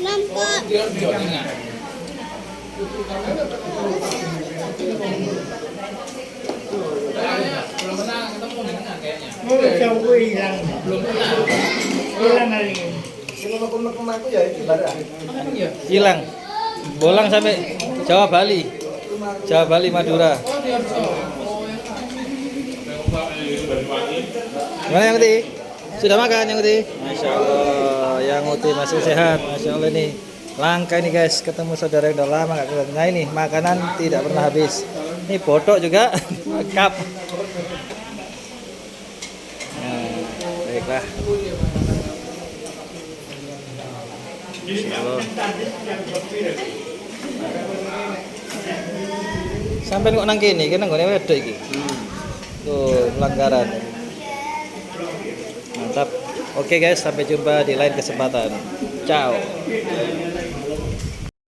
Nampak. Belum pernah ketemu nih kayaknya. Jauh hilang. Belum pernah. Hilang hari ini. Aku ya itu barang. Hilang. Bolang sampai Jawa Bali. Jawa Bali Madura. Gimana yang Uti? Sudah makan yang Uti? Masya Allah, yang Uti masih sehat. Masya Allah ini langka ini guys, ketemu saudara yang udah lama gak ketemu. Nah ini makanan tidak pernah habis. Ini botok juga, lengkap. Nah, baiklah. Masya Allah. Sampai kok nang kene, kene nggone wedok iki. Tuh, pelanggaran. Mantap. Oke guys, sampai jumpa di lain kesempatan. Ciao.